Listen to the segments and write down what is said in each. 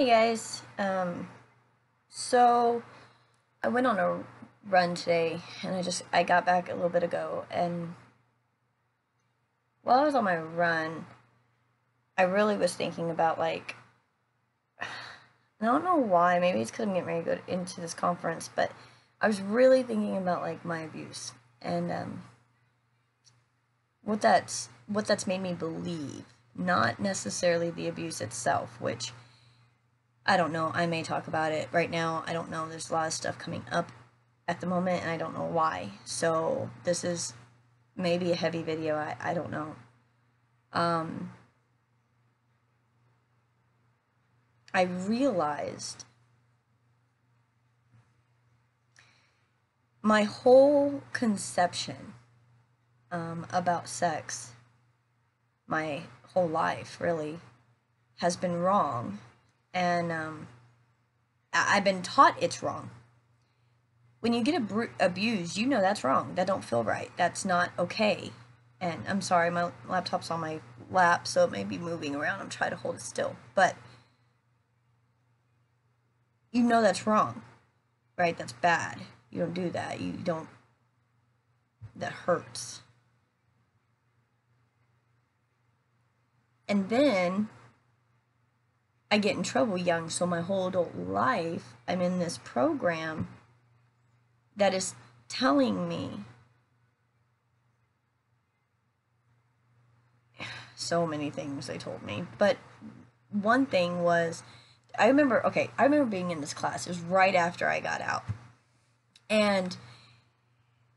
Hey guys, so I went on a run today and I got back a little bit ago, and while I was on my run, I really was thinking about I don't know why, maybe it's because I'm getting ready to go into this conference, but I was really thinking about my abuse and what that's made me believe, not necessarily the abuse itself, which I don't know. I may talk about it right now. I don't know. There's a lot of stuff coming up at the moment, and I don't know why. So this is maybe a heavy video. I don't know. Um, I realized my whole conception about sex, my whole life really, has been wrong, and I've been taught it's wrong. When you get abused, you know that's wrong. That don't feel right. That's not okay. And I'm sorry, my laptop's on my lap, so it may be moving around. I'm trying to hold it still. But you know that's wrong, right? That's bad. You don't do that. You don't, that hurts. And then I get in trouble young, so my whole adult life, I'm in this program that is telling me so many things they told me. But one thing was, I remember being in this class. It was right after I got out. And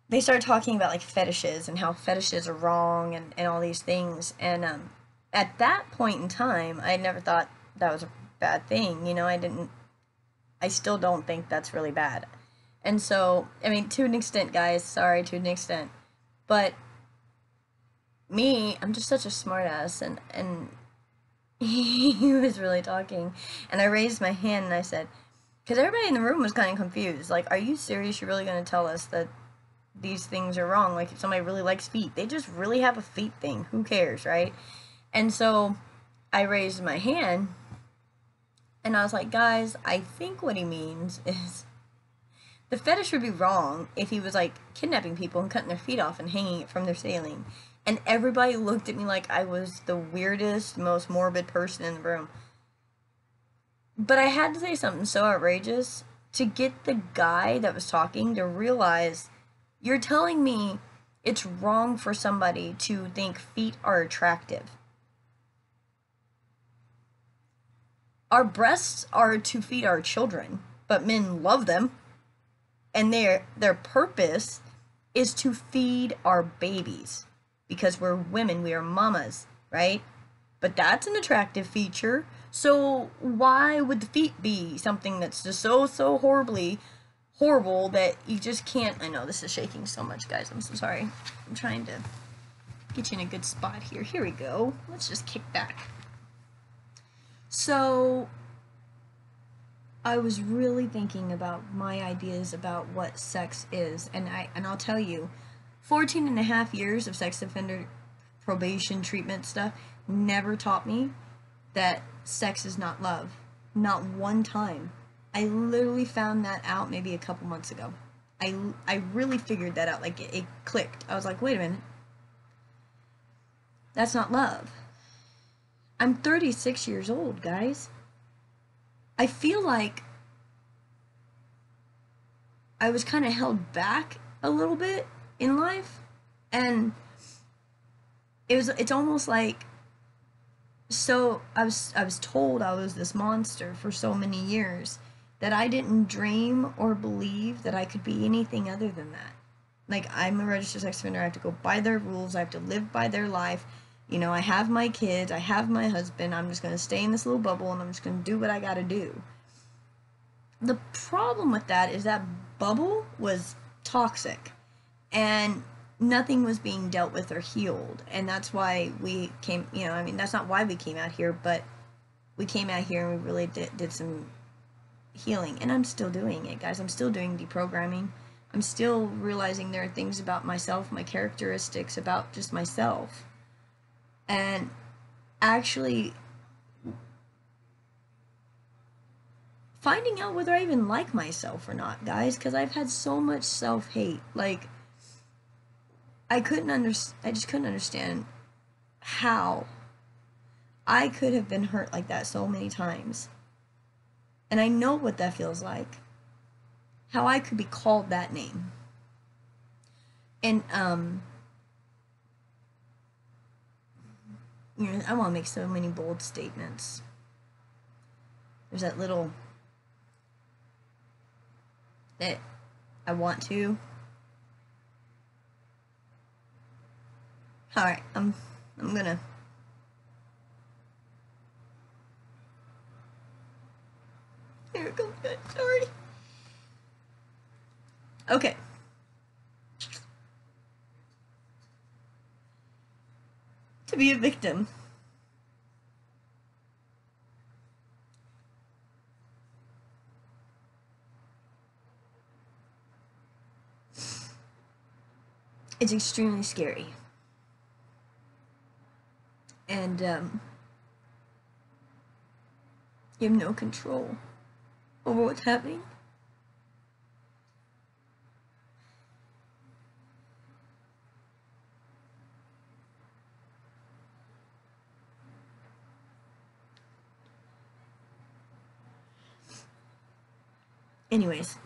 they started talking about fetishes and how fetishes are wrong and all these things. And at that point in time, I never thought that was a bad thing. I still don't think that's really bad. And so, I mean, to an extent, guys, sorry, to an extent. But me, I'm just such a smartass, and he was really talking, and I raised my hand and I said, because everybody in the room was kind of confused, like, are you serious? You're really going to tell us that these things are wrong? Like, if somebody really likes feet, they just really have a feet thing. Who cares, right? And so I raised my hand, and I was like, guys, I think what he means is the fetish would be wrong if he was kidnapping people and cutting their feet off and hanging it from their ceiling. And everybody looked at me like I was the weirdest, most morbid person in the room. But I had to say something so outrageous to get the guy that was talking to realize, you're telling me it's wrong for somebody to think feet are attractive. Our breasts are to feed our children, but men love them. And their purpose is to feed our babies, because we're women, we are mamas, right? But that's an attractive feature. So why would the feet be something that's just so horribly horrible that you just can't? I know this is shaking so much, guys. I'm so sorry. I'm trying to get you in a good spot here. Here we go. Let's just kick back. So I was really thinking about my ideas about what sex is, and I'll tell you, 14 and a half years of sex offender probation treatment stuff never taught me that sex is not love. Not one time. I literally found that out maybe a couple months ago. I really figured that out. It clicked. I was like, wait a minute. That's not love. I'm 36 years old, guys. I feel like I was kind of held back a little bit in life, and it's almost like, so I was told I was this monster for so many years that I didn't dream or believe that I could be anything other than that. I'm a registered sex offender. I have to go by their rules. I have to live by their life. I have my kids. I have my husband. I'm just going to stay in this little bubble, and I'm just going to do what I got to do. The problem with that is that bubble was toxic, and nothing was being dealt with or healed. And that's why we came, that's not why we came out here, but we came out here and we really did some healing. And I'm still doing it, guys. I'm still doing deprogramming. I'm still realizing there are things about myself, my characteristics, about just myself. And actually, finding out whether I even like myself or not, guys, because I've had so much self-hate. Like, I just couldn't understand how I could have been hurt like that so many times. And I know what that feels like. How I could be called that name. And, you know, I want to make so many bold statements. There's that little that I want to. All right, I'm gonna. Here it comes, guys. Sorry. Okay. To be a victim. It's extremely scary. And you have no control over what's happening. Anyways,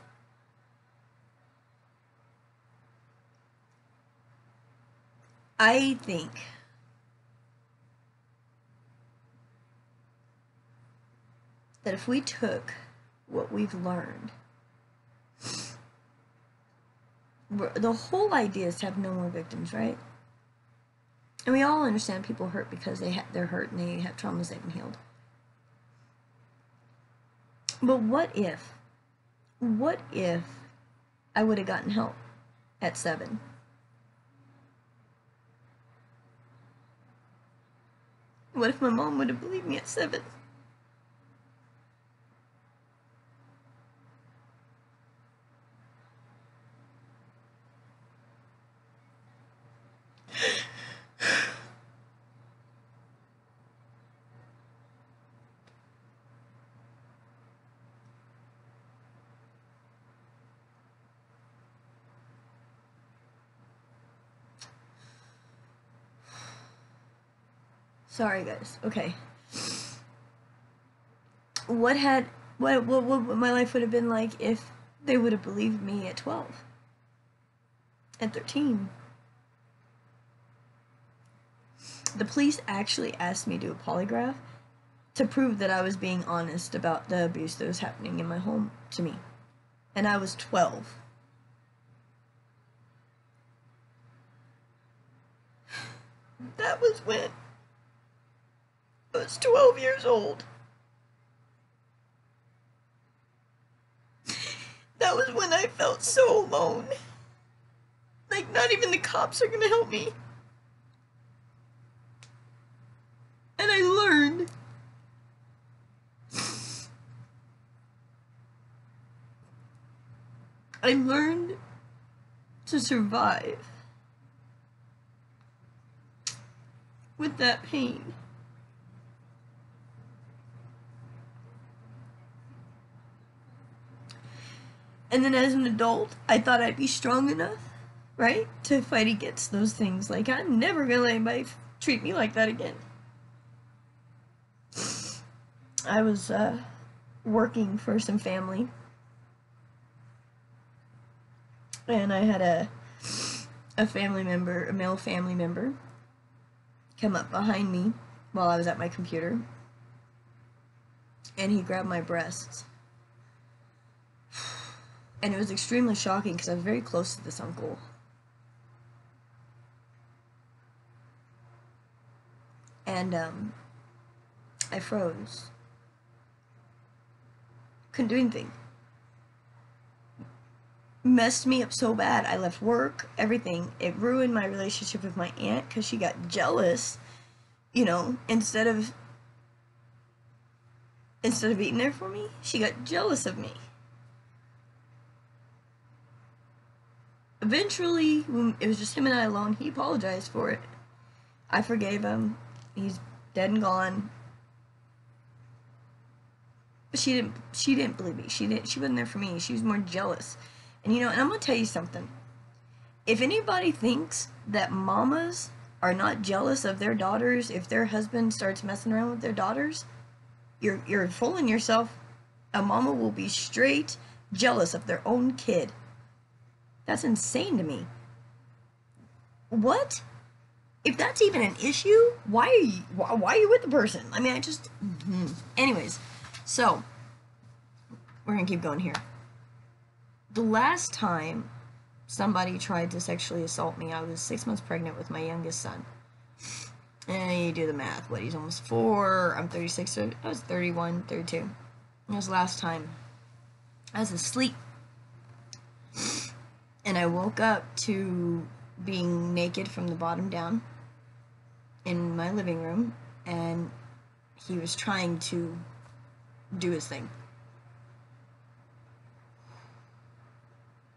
I think that if we took what we've learned, the whole idea is to have no more victims, right? And we all understand people hurt because they're hurt and they have traumas they haven't healed. But what if I would have gotten help at 7? What if my mom would have believed me at 7? Sorry, guys. Okay. What my life would have been like if they would have believed me at 12, at 13. The police actually asked me to do a polygraph to prove that I was being honest about the abuse that was happening in my home to me. And I was 12. That was when I was 12 years old. That was when I felt so alone. Like, not even the cops are gonna help me. And I learned to survive with that pain. And then as an adult, I thought I'd be strong enough, right, to fight against those things. Like, I'm never gonna let anybody treat me like that again. I was working for some family, and I had a family member, a male family member, come up behind me while I was at my computer, and he grabbed my breasts. And it was extremely shocking because I was very close to this uncle. And I froze. Couldn't do anything. Messed me up so bad. I left work, everything. It ruined my relationship with my aunt because she got jealous. You know, instead of being there for me, she got jealous of me. Eventually, when it was just him and I alone, he apologized for it. I forgave him. He's dead and gone. she didn't believe me. She wasn't there for me. She was more jealous. And you know, and I'm gonna tell you something. If anybody thinks that mamas are not jealous of their daughters if their husband starts messing around with their daughters, you're fooling yourself. A mama will be straight jealous of their own kid. That's insane to me. What? If that's even an issue, why are you with the person? I mean, I just... Anyways, so, we're gonna keep going here. The last time somebody tried to sexually assault me, I was 6 months pregnant with my youngest son. And you do the math. What, he's almost 4, I'm 36, so I was 31, 32. And it was the last time. I was asleep. And I woke up to being naked from the bottom down in my living room, and he was trying to do his thing.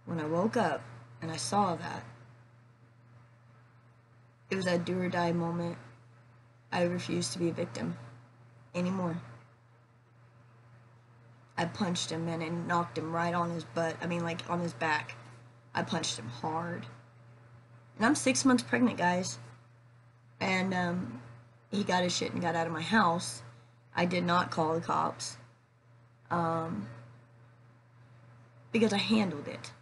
When I woke up and I saw that, it was that do or die moment. I refused to be a victim anymore. I punched him and I knocked him right on his butt. I mean, like, on his back. I punched him hard. And I'm 6 months pregnant, guys. And he got his shit and got out of my house. I did not call the cops. Because I handled it.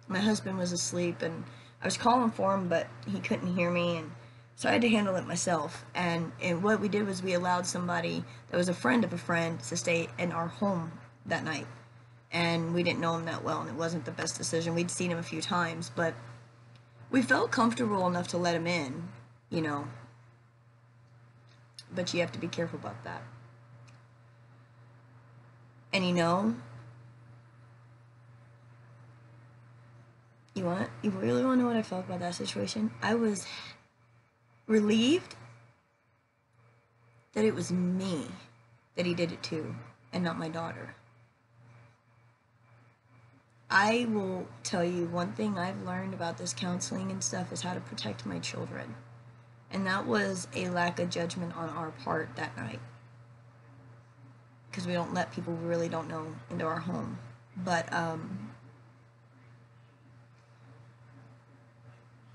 My husband was asleep, and I was calling for him, but he couldn't hear me, and so I had to handle it myself. And what we did was we allowed somebody that was a friend of a friend to stay in our home that night. And we didn't know him that well, and it wasn't the best decision. We'd seen him a few times, but we felt comfortable enough to let him in, you know. But you have to be careful about that. And you know, you really want to know what I felt about that situation? I was relieved that it was me that he did it to, and not my daughter. I will tell you, one thing I've learned about this counseling and stuff is how to protect my children. And that was a lack of judgment on our part that night. Because we don't let people we really don't know into our home. But,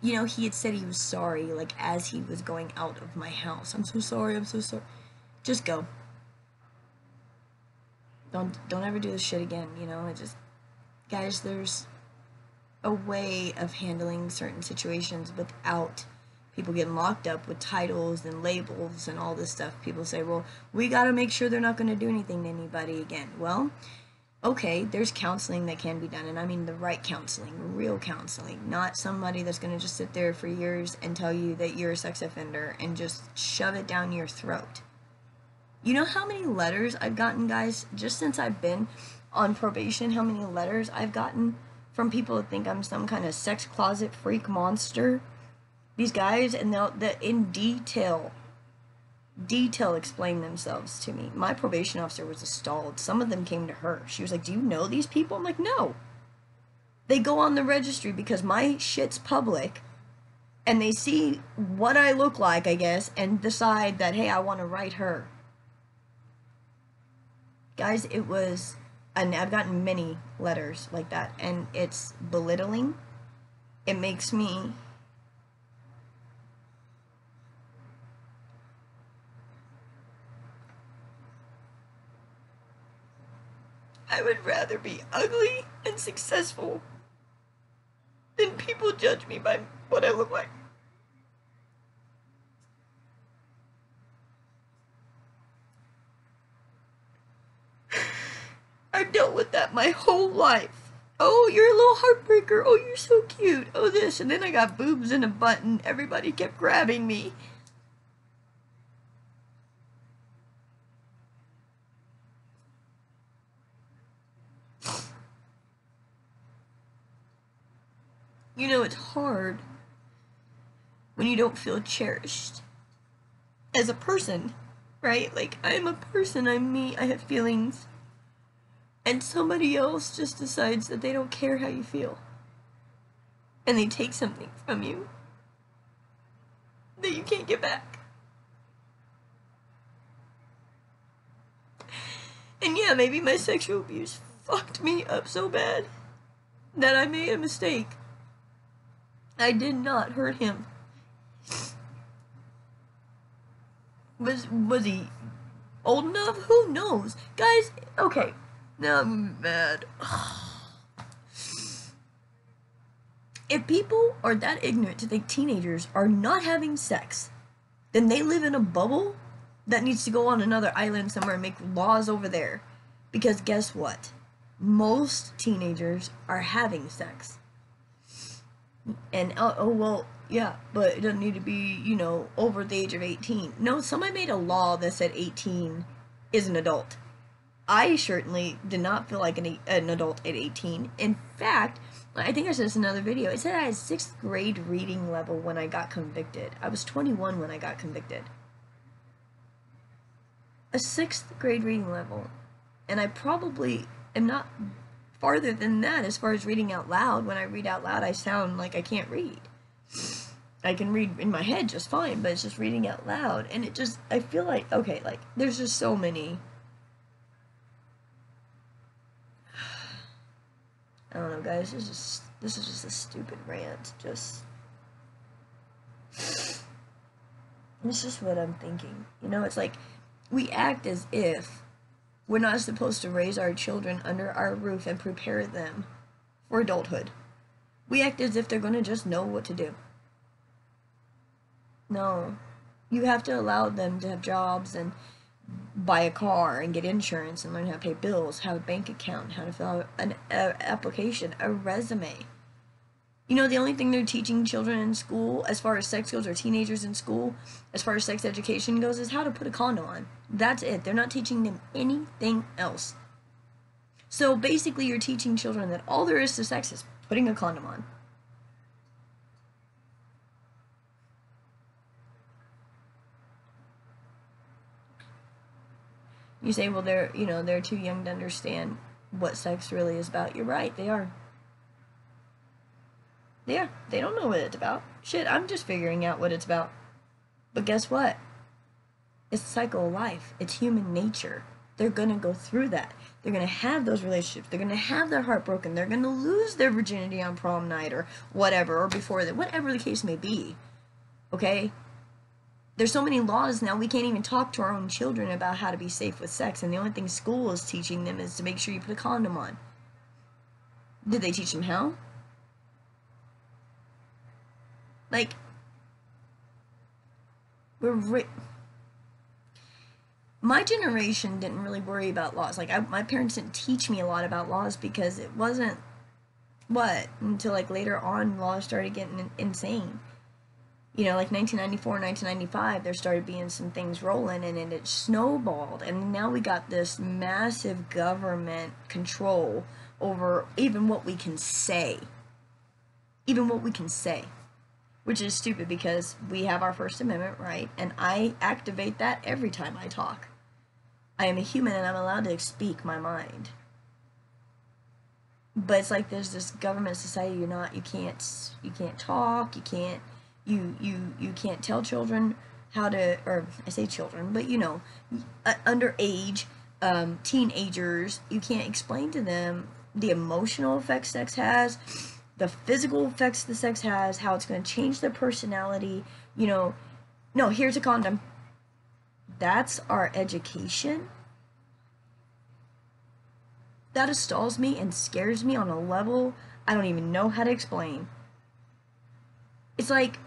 you know, he had said he was sorry, like, as he was going out of my house. I'm so sorry, I'm so sorry. Just go. Don't ever do this shit again, you know? It just, guys, there's a way of handling certain situations without people getting locked up with titles and labels and all this stuff. People say, well, we gotta make sure they're not gonna do anything to anybody again. Well, okay, there's counseling that can be done, and I mean the right counseling, real counseling, not somebody that's going to just sit there for years and tell you that you're a sex offender and just shove it down your throat. You know how many letters I've gotten, guys, just since I've been on probation, how many letters I've gotten from people that think I'm some kind of sex closet freak monster? These guys, and they'll in detail explain themselves to me. My probation officer was stalled. Some of them came to her. She was like, do you know these people? I'm like, no. They go on the registry because my shit's public, and they see what I look like, I guess, and decide that, hey, I want to write her. Guys, it was, and I've gotten many letters like that, and it's belittling. It makes me... I would rather be ugly and successful than people judge me by what I look like. I've dealt with that my whole life. Oh, you're a little heartbreaker. Oh, you're so cute. Oh, this. And then I got boobs and a butt, and everybody kept grabbing me. You know, it's hard when you don't feel cherished as a person, right? Like, I'm a person, I'm me, I have feelings. And somebody else just decides that they don't care how you feel. And they take something from you that you can't get back. And yeah, maybe my sexual abuse fucked me up so bad that I made a mistake. I did not hurt him. Was he old enough? Who knows? Guys, okay. Now I'm mad. If people are that ignorant to think teenagers are not having sex, then they live in a bubble that needs to go on another island somewhere and make laws over there. Because guess what? Most teenagers are having sex. And, oh well, yeah, but it doesn't need to be, you know, over the age of 18. No, somebody made a law that said 18 is an adult. I certainly did not feel like an adult at 18. In fact, I think I said this in another video. It said I had 6th grade reading level when I got convicted. I was 21 when I got convicted. A 6th grade reading level. And I probably am not farther than that as far as reading out loud. When I read out loud, I sound like I can't read. I can read in my head just fine, but it's just reading out loud. And it just, I feel like, okay, like, there's just so many. I don't know, guys. This is just a stupid rant. Just, it's just what I'm thinking. You know, it's like we act as if we're not supposed to raise our children under our roof and prepare them for adulthood. We act as if they're going to just know what to do. No, you have to allow them to have jobs and buy a car and get insurance and learn how to pay bills, have a bank account, how to fill out an application, a resume. You know, the only thing they're teaching children in school, as far as sex goes, or teenagers in school, as far as sex education goes, is how to put a condom on. That's it. They're not teaching them anything else. So basically, you're teaching children that all there is to sex is putting a condom on. You say, well, they're too young to understand what sex really is about. You're right, they are. They are. They don't know what it's about. Shit, I'm just figuring out what it's about. But guess what? It's the cycle of life. It's human nature. They're gonna go through that. They're gonna have those relationships. They're gonna have their heart broken. They're gonna lose their virginity on prom night or whatever, or before that, whatever the case may be. Okay? There's so many laws now, we can't even talk to our own children about how to be safe with sex, and the only thing school is teaching them is to make sure you put a condom on. Did they teach them how? Like, my generation didn't really worry about laws. Like, my parents didn't teach me a lot about laws because it wasn't, until like later on laws started getting insane. You know, like 1994, 1995, there started being some things rolling, and it snowballed, and now we got this massive government control over even what we can say. Even what we can say. Which is stupid because we have our First Amendment right, and I activate that every time I talk. I am a human and I'm allowed to speak my mind. But it's like there's this government society, you can't talk, you can't tell children how to, or I say children, but underage, teenagers, you can't explain to them the emotional effects sex has, the physical effects the sex has, how it's going to change their personality, no, here's a condom. That's our education. That stalls me and scares me on a level I don't even know how to explain. It's like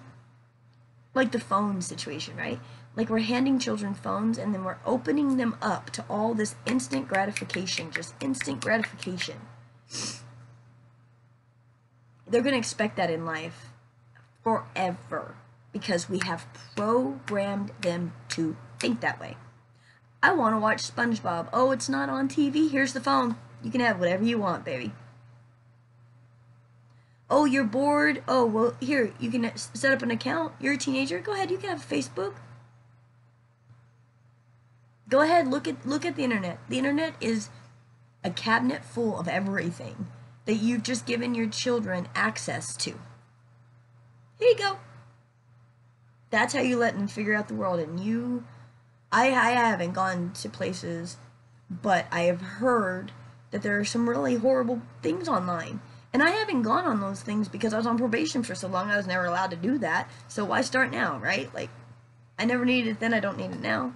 the phone situation, right? Like we're handing children phones and then we're opening them up to all this instant gratification, just instant gratification. They're going to expect that in life forever because we have programmed them to think that way. I want to watch SpongeBob. Oh, it's not on TV. Here's the phone. You can have whatever you want, baby. Oh, you're bored? Oh, well, here, you can set up an account. You're a teenager. Go ahead, you can have Facebook. Go ahead, look at the internet. The internet is a cabinet full of everything that you've just given your children access to. Here you go. That's how you let them figure out the world. And I haven't gone to places But I have heard that there are some really horrible things online. And I haven't gone on those things because I was on probation for so long. I was never allowed to do that. So why start now, right? Like, I never needed it then, I don't need it now.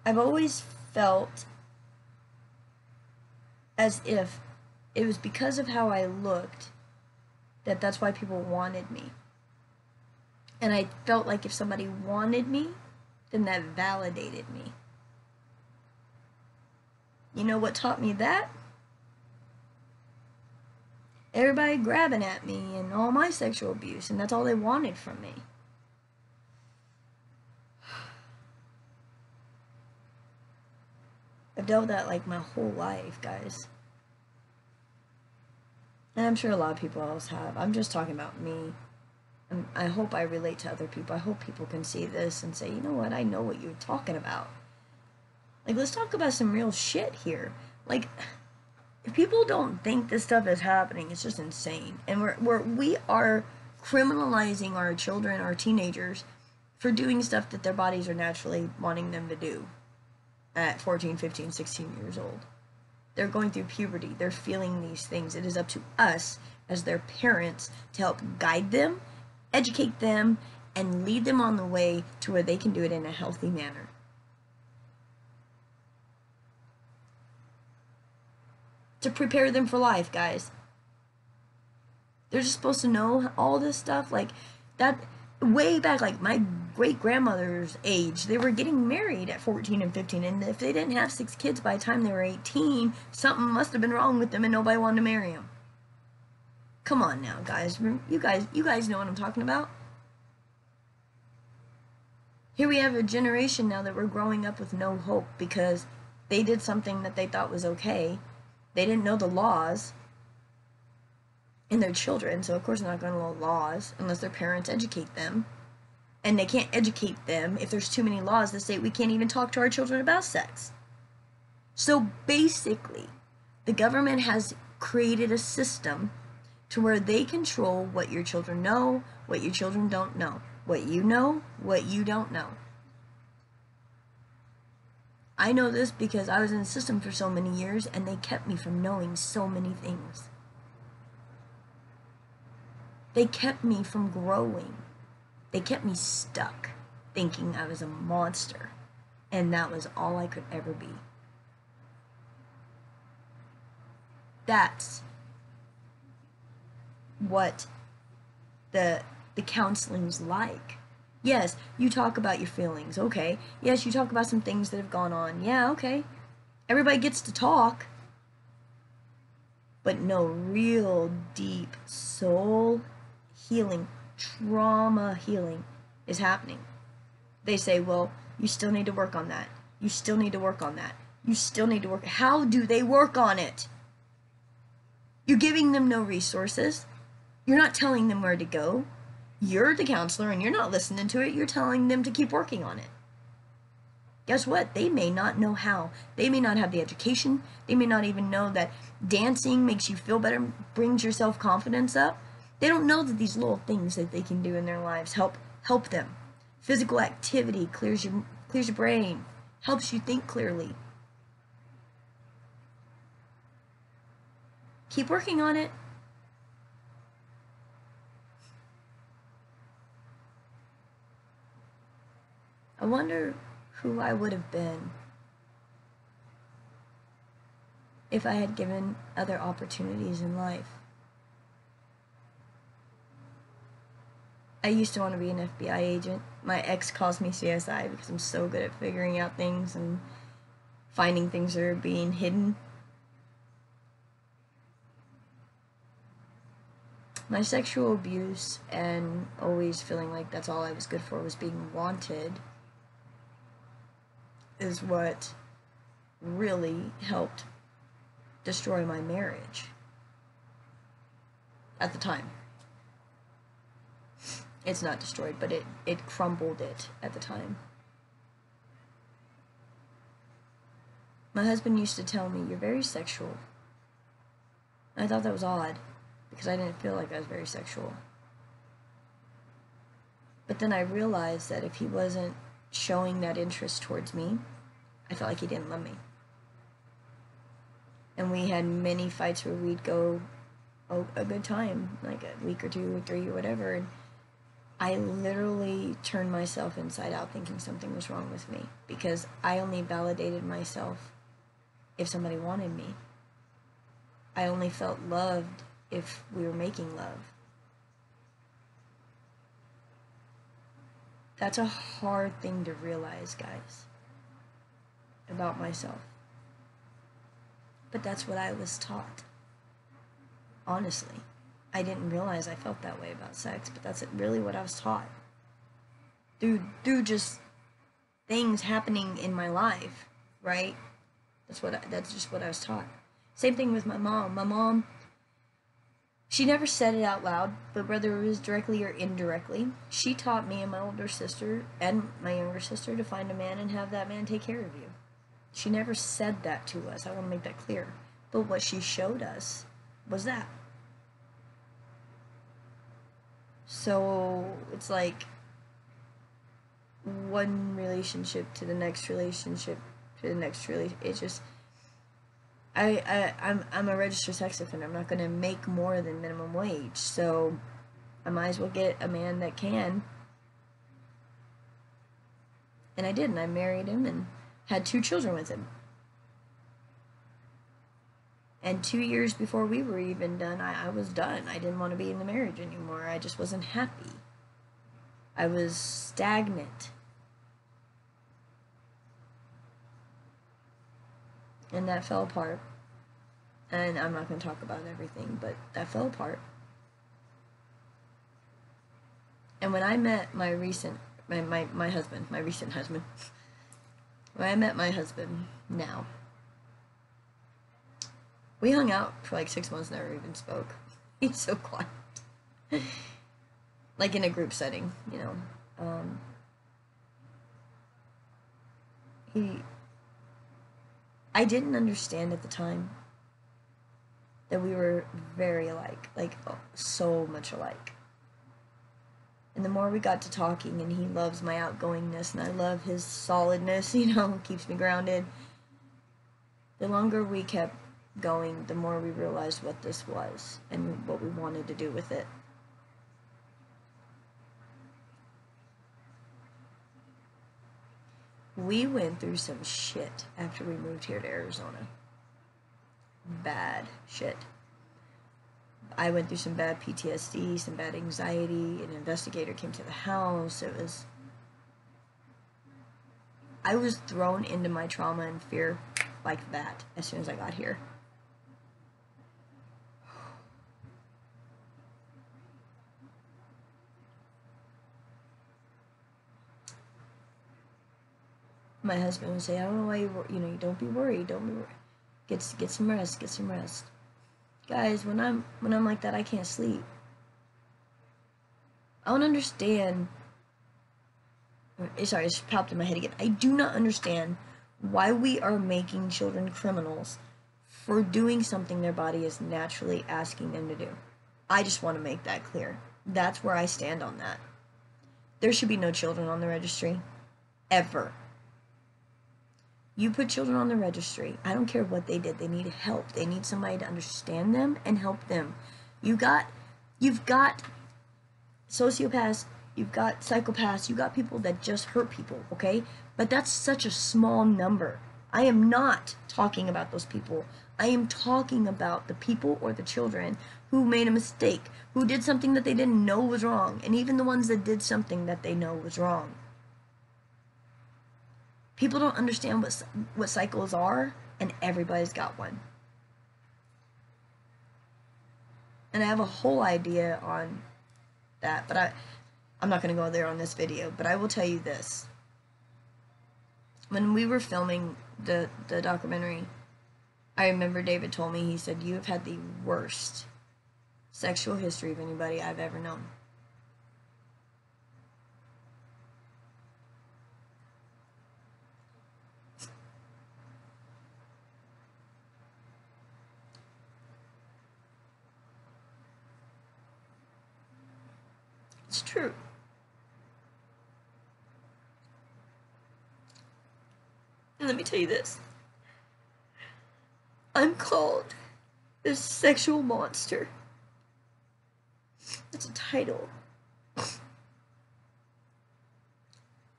I've always felt as if it was because of how I looked that that's why people wanted me. And I felt like if somebody wanted me, then that validated me. You know what taught me that? Everybody grabbing at me and all my sexual abuse, and that's all they wanted from me. I've dealt with that like my whole life, guys. And I'm sure a lot of people else have. I'm just talking about me. And I hope I relate to other people. I hope people can see this and say, you know what, I know what you're talking about. Like, let's talk about some real shit here. Like, if people don't think this stuff is happening, it's just insane. And we are criminalizing our children, our teenagers, for doing stuff that their bodies are naturally wanting them to do at 14, 15, 16 years old. They're going through puberty. They're feeling these things. It is up to us as their parents to help guide them, educate them, and lead them on the way to where they can do it in a healthy manner. To prepare them for life, guys. They're just supposed to know all this stuff. Like, that, way back, like, my great-grandmother's age, they were getting married at 14 and 15, and if they didn't have 6 kids by the time they were 18, something must have been wrong with them and nobody wanted to marry them. Come on now, guys. You guys know what I'm talking about. Here we have a generation now that we're growing up with no hope because they did something that they thought was okay. They didn't know the laws. And they're children, so of course they're not going to know laws unless their parents educate them. And they can't educate them if there's too many laws that say we can't even talk to our children about sex. So basically, the government has created a system to where they control what your children know, what your children don't know, what you don't know. I know this because I was in the system for so many years and they kept me from knowing so many things. They kept me from growing. They kept me stuck, thinking I was a monster, and that was all I could ever be. That's what the counseling's like. Yes, you talk about your feelings, okay. Yes, you talk about some things that have gone on, yeah, okay. Everybody gets to talk, but no real deep soul healing, trauma healing is happening. They say, well, you still need to work on that. You still need to work on that. You still need to work. How do they work on it? You're giving them no resources. You're not telling them where to go. You're the counselor and you're not listening to it. You're telling them to keep working on it. Guess what? They may not know how. They may not have the education. They may not even know that dancing makes you feel better, brings your self-confidence up. They don't know that these little things that they can do in their lives help them. Physical activity clears your brain, helps you think clearly. Keep working on it. I wonder who I would have been if I had given other opportunities in life. I used to want to be an FBI agent. My ex calls me CSI because I'm so good at figuring out things and finding things that are being hidden. My sexual abuse and always feeling like that's all I was good for was being wanted is what really helped destroy my marriage at the time. It's not destroyed, but it crumbled it at the time. My husband used to tell me, you're very sexual. And I thought that was odd, because I didn't feel like I was very sexual. But then I realized that if he wasn't showing that interest towards me, I felt like he didn't love me. And we had many fights where we'd go a good time, like a week or 2 or 3 or whatever, and I literally turned myself inside out thinking something was wrong with me, because I only validated myself if somebody wanted me. I only felt loved if we were making love. That's a hard thing to realize, guys, about myself. But that's what I was taught. Honestly, I didn't realize I felt that way about sex, but that's really what I was taught. Through just things happening in my life, right? That's just what I was taught. Same thing with my mom. My mom, she never said it out loud, but whether it was directly or indirectly, she taught me and my older sister and my younger sister to find a man and have that man take care of you. She never said that to us. I want to make that clear. But what she showed us was that. So it's like one relationship to the next relationship to the next relationship. It's just, I'm a registered sex offender. I'm not going to make more than minimum wage. So I might as well get a man that can. And I did, and I married him and had 2 children with him. And 2 years before we were even done, I was done. I didn't want to be in the marriage anymore. I just wasn't happy. I was stagnant. And that fell apart. And I'm not going to talk about everything, but that fell apart. And when I met my recent husband, when I met my husband now, we hung out for like 6 months, never even spoke. He's so quiet. Like in a group setting, you know. I didn't understand at the time that we were very alike, like so much alike. And the more we got to talking, and he loves my outgoingness, and I love his solidness, you know, keeps me grounded. The longer we kept going, the more we realized what this was and what we wanted to do with it. We went through some shit after we moved here to Arizona. Bad shit. I went through some bad PTSD, some bad anxiety. An investigator came to the house. I was thrown into my trauma and fear like that as soon as I got here. My husband would say, I don't know why you don't be worried, don't be worried. Get some rest, get some rest. Guys, when I'm like that, I can't sleep. I don't understand. Sorry, it just popped in my head again. I do not understand why we are making children criminals for doing something their body is naturally asking them to do. I just want to make that clear. That's where I stand on that. There should be no children on the registry. Ever. You put children on the registry, I don't care what they did, they need help. They need somebody to understand them and help them. You've got sociopaths, you've got psychopaths, you got people that just hurt people, okay? But that's such a small number. I am not talking about those people. I am talking about the people or the children who made a mistake, who did something that they didn't know was wrong, and even the ones that did something that they know was wrong. People don't understand what cycles are, and everybody's got one. And I have a whole idea on that, but I'm not going to go there on this video, but I will tell you this. When we were filming the documentary, I remember David told me, he said, you have had the worst sexual history of anybody I've ever known. It's true. And let me tell you this. I'm called the sexual monster. That's a title.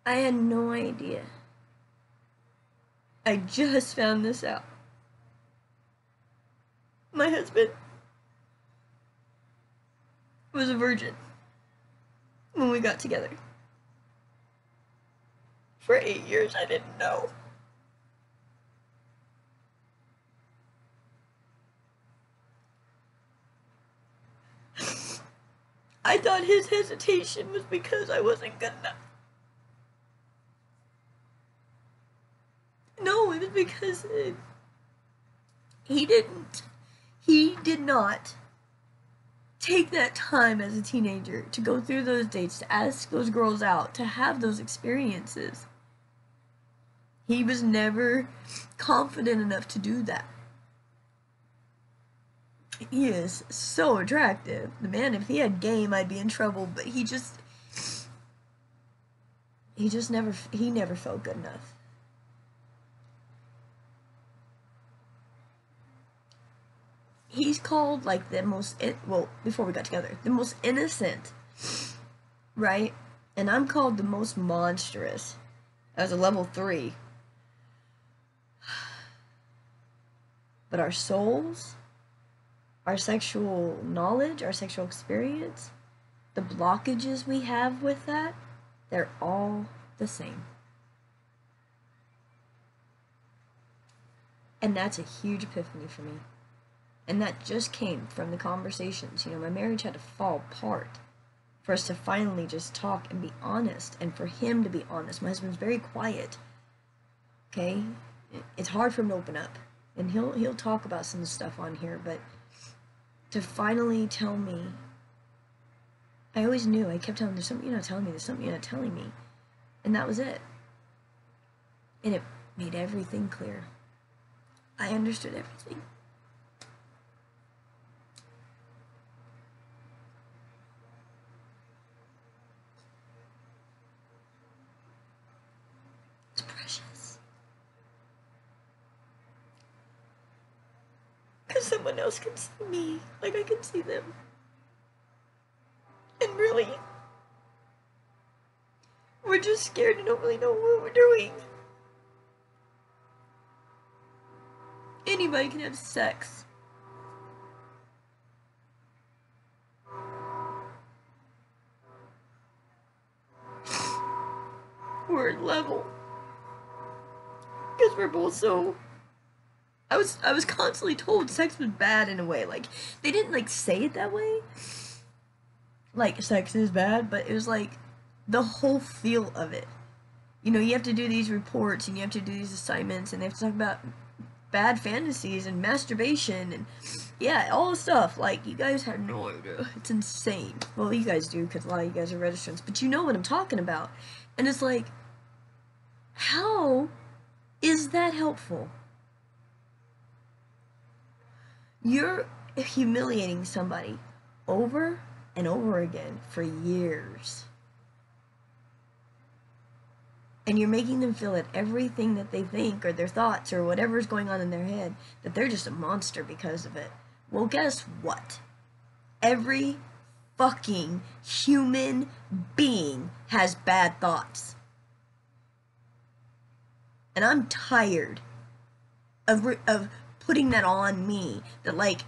I had no idea. I just found this out. My husband was a virgin when we got together. For 8 years, I didn't know. I thought his hesitation was because I wasn't good enough. No, it was because he did not take that time as a teenager to go through those dates, to ask those girls out, to have those experiences. He was never confident enough to do that. He is so attractive. The man, if he had game, I'd be in trouble, but he never felt good enough. He's called like the most, well, before we got together, the most innocent, right? And I'm called the most monstrous as a level 3. But our souls, our sexual knowledge, our sexual experience, the blockages we have with that, they're all the same. And that's a huge epiphany for me. And that just came from the conversations. You know, my marriage had to fall apart for us to finally just talk and be honest, and for him to be honest. My husband's very quiet, okay? It's hard for him to open up, and he'll talk about some stuff on here, but to finally tell me, I always knew, I kept telling him, there's something you're not telling me, there's something you're not telling me, and that was it. And it made everything clear. I understood everything. It's precious. Because someone else can see me like I can see them. And really, we're just scared and don't really know what we're doing. Anybody can have sex. We're at level. Because we're both so... I was constantly told sex was bad in a way. Like, they didn't, like, say it that way. Like, sex is bad, but it was, like, the whole feel of it. You know, you have to do these reports, and you have to do these assignments, and they have to talk about bad fantasies and masturbation, and, yeah, all the stuff. Like, you guys have no idea. It's insane. Well, you guys do, because a lot of you guys are registrants, but you know what I'm talking about. And it's like, how is that helpful? You're humiliating somebody over and over again for years. And you're making them feel that everything that they think or their thoughts or whatever's going on in their head, that they're just a monster because of it. Well, guess what? Every fucking human being has bad thoughts. And I'm tired of putting that on me, that like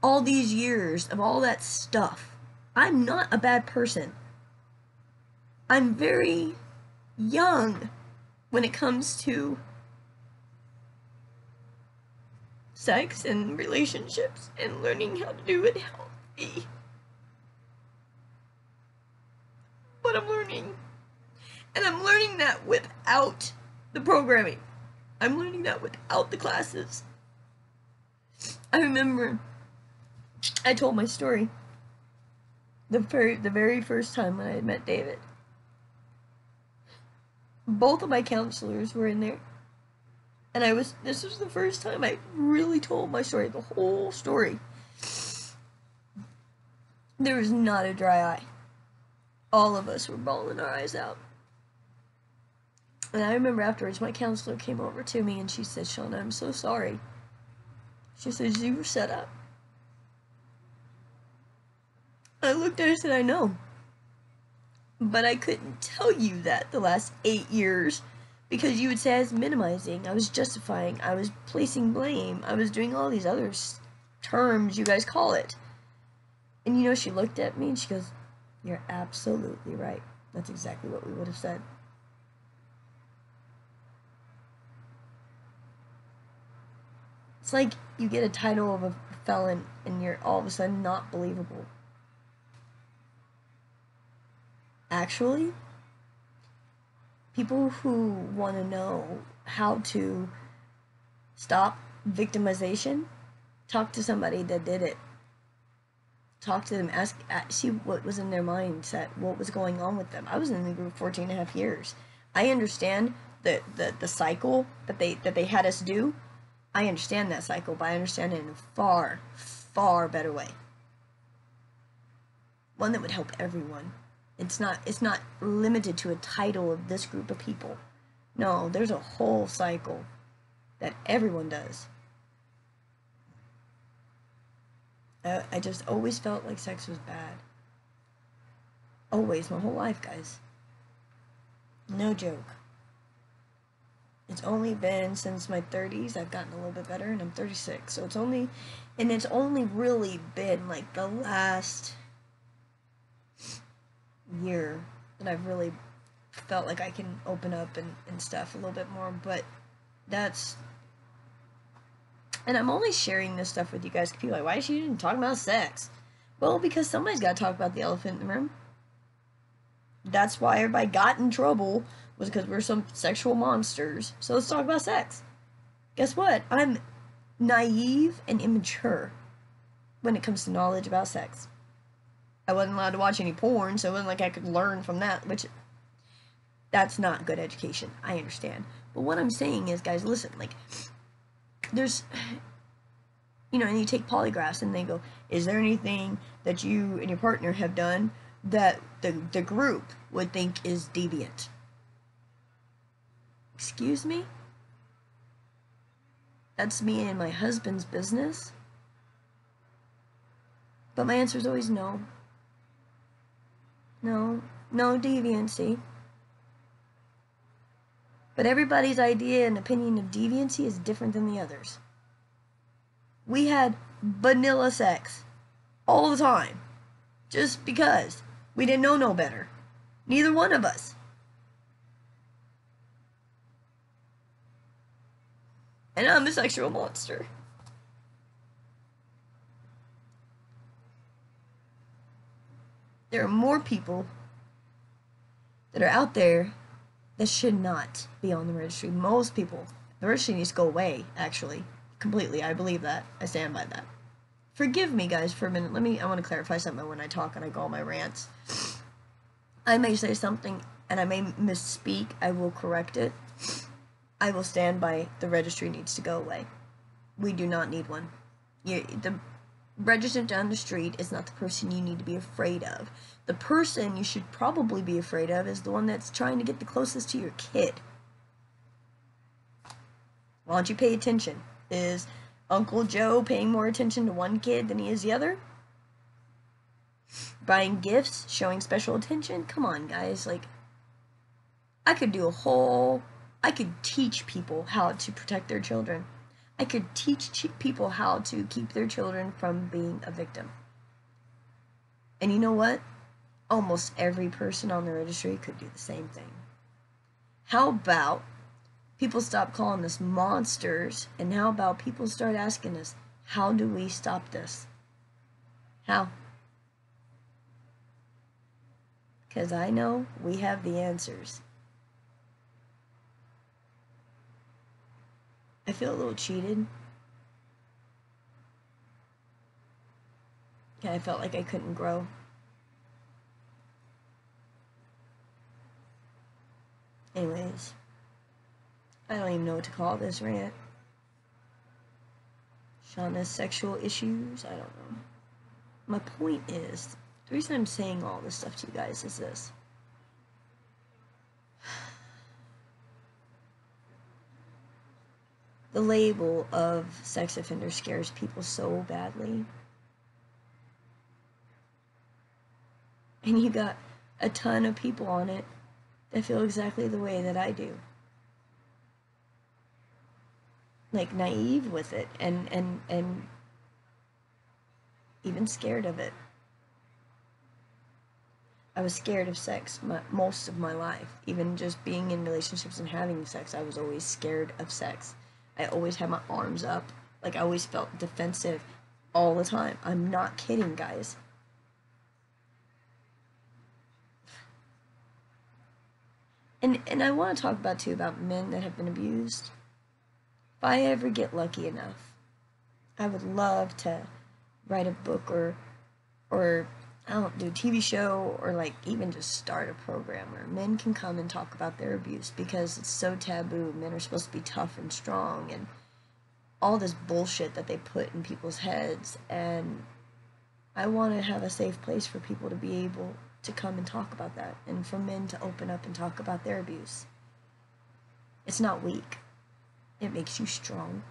all these years of all that stuff. I'm not a bad person. I'm very young when it comes to sex and relationships and learning how to do it healthy. But I'm learning. And I'm learning that without the programming. I'm learning that without the classes. I remember I told my story the very first time when I had met David. Both of my counselors were in there. And this was the first time I really told my story, the whole story. There was not a dry eye. All of us were bawling our eyes out. And I remember afterwards, my counselor came over to me and she said, Shauna, I'm so sorry. She says, you were set up. I looked at her and said, I know. But I couldn't tell you that the last 8 years because you would say I was minimizing, I was justifying, I was placing blame, I was doing all these other terms you guys call it. And you know, she looked at me and she goes, you're absolutely right. That's exactly what we would have said. It's like you get a title of a felon and you're all of a sudden not believable. Actually, people who want to know how to stop victimization, talk to somebody that did it. Talk to them, see what was in their mindset, what was going on with them. I was in the group 14 and a half years. I understand the cycle that they had us do. I understand that cycle, but I understand it in a far, far better way. One that would help everyone. It's not limited to a title of this group of people. No, there's a whole cycle that everyone does. I just always felt like sex was bad. Always, my whole life, guys. No joke. It's only been since my 30s I've gotten a little bit better, and I'm 36. So it's only really been like the last year that I've really felt like I can open up and stuff a little bit more. But that's... And I'm only sharing this stuff with you guys. People are like, why is she even talking about sex? Well, because somebody's got to talk about the elephant in the room. That's why everybody got in trouble, was because we're some sexual monsters. So let's talk about sex. Guess what? I'm naive and immature when it comes to knowledge about sex. I wasn't allowed to watch any porn, so it wasn't like I could learn from that, which... That's not good education. I understand. But what I'm saying is, guys, listen, like... There's, you know, and you take polygraphs and they go, is there anything that you and your partner have done that the group would think is deviant? Excuse me? That's me and my husband's business? But my answer is always no. No deviancy. But everybody's idea and opinion of deviancy is different than the others. We had vanilla sex all the time, just because we didn't know no better. Neither one of us. And I'm a sexual monster. There are more people that are out there that should not be on the registry. Most people. The registry needs to go away, actually. Completely. I believe that. I stand by that. Forgive me, guys, for a minute. I want to clarify something when I talk and I go on my rants. I may say something and I may misspeak. I will correct it. I will stand by the registry needs to go away. We do not need one. The registrant down the street is not the person you need to be afraid of. The person you should probably be afraid of is the one that's trying to get the closest to your kid. Why don't you pay attention? Is Uncle Joe paying more attention to one kid than he is the other? Buying gifts, showing special attention? Come on, guys. Like, I could teach people how to protect their children. I could teach people how to keep their children from being a victim. And you know what? Almost every person on the registry could do the same thing. How about people stop calling us monsters, and how about people start asking us, how do we stop this? How? Because I know we have the answers. I feel a little cheated. Yeah, I felt like I couldn't grow. Anyways, I don't even know what to call this rant. Shauna's sexual issues? I don't know. My point is, the reason I'm saying all this stuff to you guys is this. the label of sex offender scares people so badly. And you got a ton of people on it that feel exactly the way that I do. Like naive with it and even scared of it. I was scared of sex most of my life. Even just being in relationships and having sex, I was always scared of sex. I always had my arms up. Like, I always felt defensive all the time. I'm not kidding, guys. And I want to talk about, too, about men that have been abused. If I ever get lucky enough, I would love to write a book or I don't do a TV show, or like even just start a program where men can come and talk about their abuse, because it's so taboo. Men are supposed to be tough and strong and all this bullshit that they put in people's heads. And I want to have a safe place for people to be able to come and talk about that, and for men to open up and talk about their abuse. It's not weak. It makes you strong.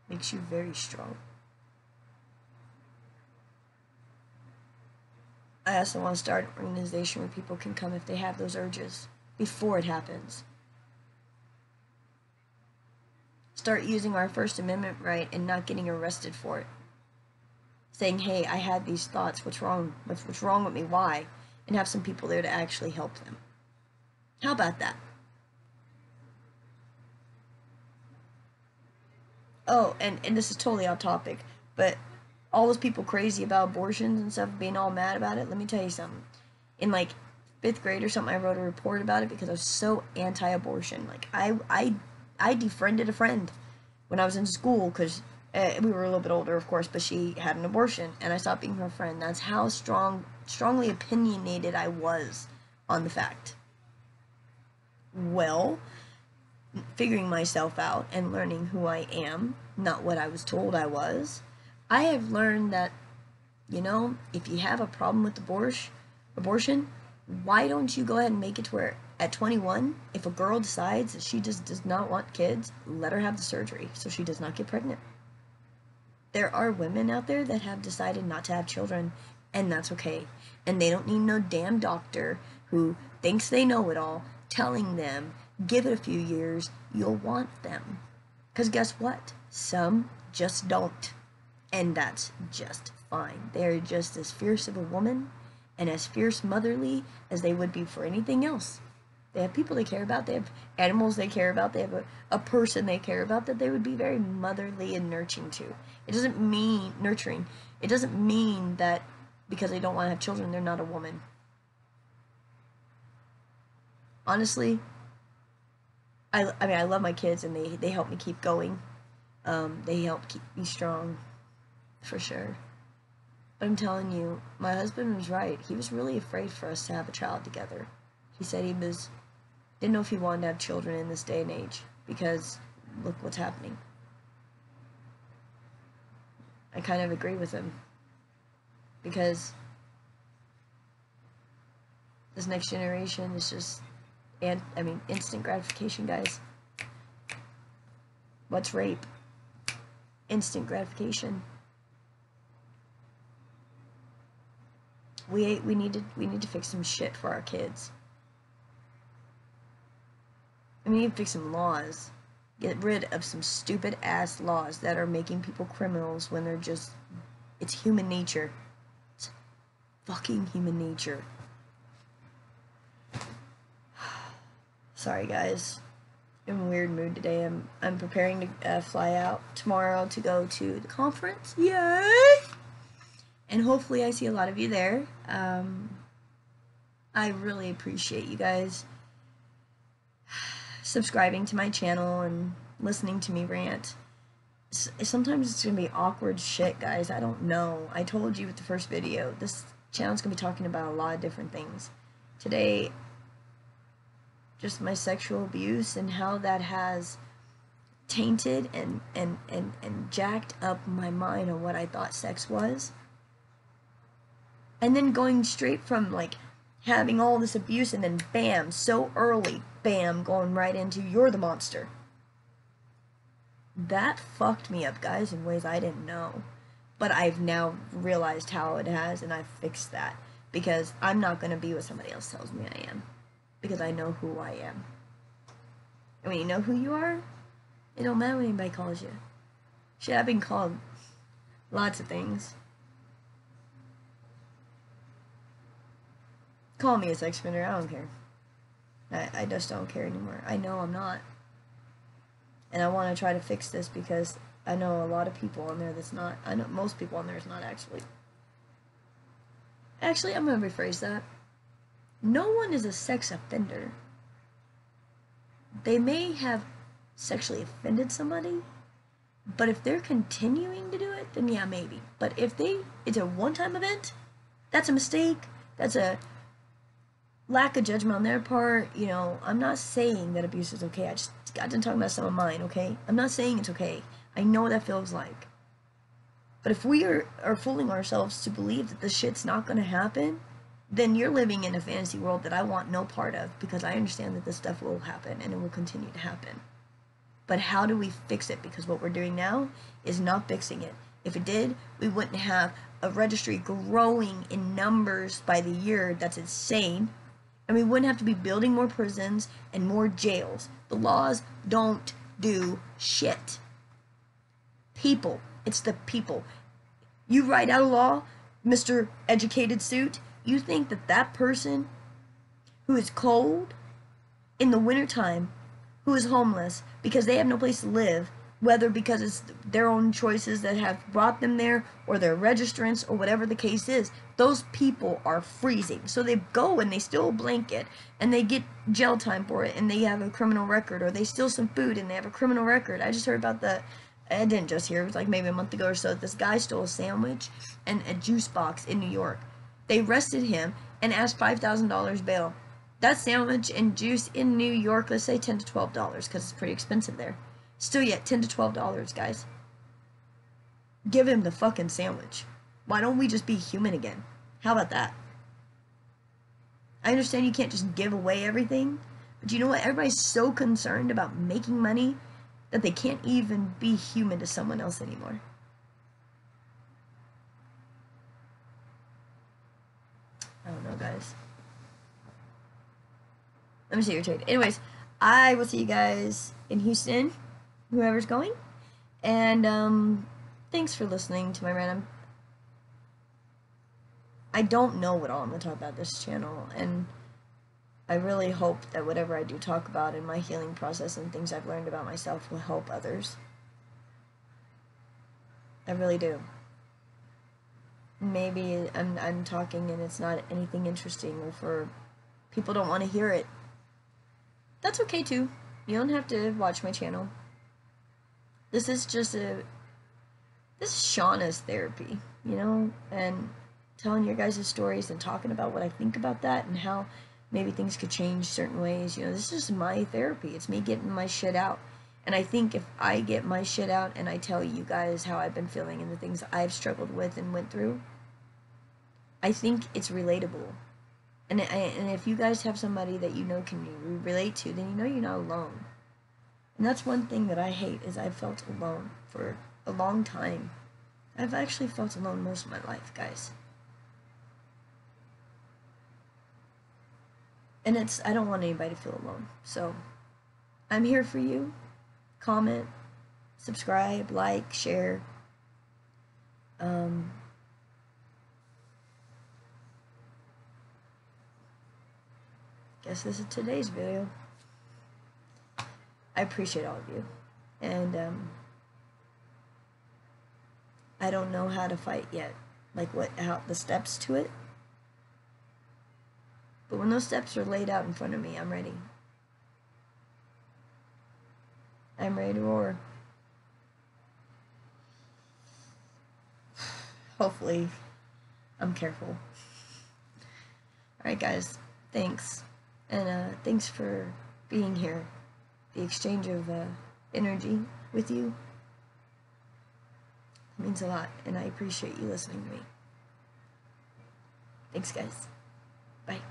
Makes you very strong. I also want to start an organization where people can come if they have those urges before it happens. Start using our First Amendment right and not getting arrested for it. Saying, hey, I had these thoughts, what's wrong? What's wrong with me? Why? And have some people there to actually help them. How about that? Oh, and this is totally off topic, but all those people crazy about abortions and stuff, being all mad about it, let me tell you something. In like 5th grade or something, I wrote a report about it because I was so anti-abortion. Like, I defriended a friend when I was in school because we were a little bit older, of course, but she had an abortion, and I stopped being her friend. That's how strongly opinionated I was on the fact. Well, figuring myself out and learning who I am, not what I was told I was, I have learned that, you know, if you have a problem with abortion, why don't you go ahead and make it to where at 21, if a girl decides that she just does not want kids, let her have the surgery so she does not get pregnant. There are women out there that have decided not to have children, and that's okay. And they don't need no damn doctor who thinks they know it all telling them, give it a few years, you'll want them. Because guess what? Some just don't. And that's just fine. They're just as fierce of a woman and as fierce motherly as they would be for anything else. They have people they care about. They have animals they care about. They have a person they care about that they would be very motherly and nurturing to. It doesn't mean nurturing. It doesn't mean that because they don't want to have children, they're not a woman. Honestly, I mean, I love my kids, and they help me keep going. They help keep me strong, for sure. But I'm telling you, my husband was right. He was really afraid for us to have a child together. He said he didn't know if he wanted to have children in this day and age, because look what's happening. I kind of agree with him, because this next generation is just, instant gratification, guys. What's rape? Instant gratification. We need to fix some shit for our kids. We need to fix some laws. Get rid of some stupid ass laws that are making people criminals when they're just, it's human nature. It's fucking human nature. Sorry guys, I'm in a weird mood today. I'm preparing to fly out tomorrow to go to the conference. Yay! And hopefully I see a lot of you there. I really appreciate you guys subscribing to my channel and listening to me rant. Sometimes it's gonna be awkward shit, guys. I don't know. I told you with the first video, this channel's gonna be talking about a lot of different things. Today, just my sexual abuse and how that has tainted and jacked up my mind on what I thought sex was. And then going straight from like having all this abuse and then bam, so early, bam, going right into you're the monster. That fucked me up, guys, in ways I didn't know. But I've now realized how it has, and I've fixed that. Because I'm not going to be what somebody else tells me I am. Because I know who I am. And when you know who you are, it don't matter what anybody calls you. Shit, I've been called lots of things. Call me a sex offender, I don't care. I just don't care anymore. I know I'm not. And I want to try to fix this because I know a lot of people on there that's not. I know most people on there is not actually. Actually, I'm going to rephrase that. No one is a sex offender. They may have sexually offended somebody, but if they're continuing to do it, then yeah, maybe. But if it's a one-time event, that's a mistake. That's a lack of judgment on their part. You know, I'm not saying that abuse is okay. I just got done talking about some of mine, okay? I'm not saying it's okay. I know what that feels like. But if we are fooling ourselves to believe that this shit's not going to happen, then you're living in a fantasy world that I want no part of, because I understand that this stuff will happen and it will continue to happen. But how do we fix it? Because what we're doing now is not fixing it. If it did, we wouldn't have a registry growing in numbers by the year. That's insane. And we wouldn't have to be building more prisons and more jails. The laws don't do shit. People. It's the people. You write out a law, Mr. Educated Suit, you think that that person who is cold in the wintertime, who is homeless because they have no place to live, whether because it's their own choices that have brought them there or their registrants or whatever the case is, those people are freezing. So they go and they steal a blanket and they get jail time for it and they have a criminal record, or they steal some food and they have a criminal record. I just heard about I didn't just hear, it was like maybe a month ago or so, this guy stole a sandwich and a juice box in New York. They arrested him and asked $5,000 bail. That sandwich and juice in New York, let's say $10 to $12, because it's pretty expensive there. Still yet, $10 to $12, guys. Give him the fucking sandwich. Why don't we just be human again? How about that? I understand you can't just give away everything, but you know what? Everybody's so concerned about making money that they can't even be human to someone else anymore. I don't know, guys. Let me see your trade. Anyways, I will see you guys in Houston, whoever's going. And thanks for listening to my random. I don't know what all I'm going to talk about this channel, and I really hope that whatever I do talk about in my healing process and things I've learned about myself will help others. I really do. Maybe I'm talking and it's not anything interesting, or for people don't want to hear it. That's okay too. You don't have to watch my channel. This is just this is Shauna's therapy, you know, and telling your guys' stories and talking about what I think about that and how maybe things could change certain ways. You know, this is my therapy. It's me getting my shit out. And I think if I get my shit out and I tell you guys how I've been feeling and the things I've struggled with and went through, I think it's relatable. And if you guys have somebody that you know can relate to, then you know you're not alone. And that's one thing that I hate, is I've felt alone for a long time. I've actually felt alone most of my life, guys. And I don't want anybody to feel alone. So, I'm here for you. Comment, subscribe, like, share. Guess this is today's video. I appreciate all of you. And, I don't know how to fight yet. Like how the steps to it. But when those steps are laid out in front of me, I'm ready. I'm ready to roar. Hopefully, I'm careful. Alright guys, thanks. And thanks for being here. The exchange of energy with you means a lot, and I appreciate you listening to me. Thanks guys. Bye.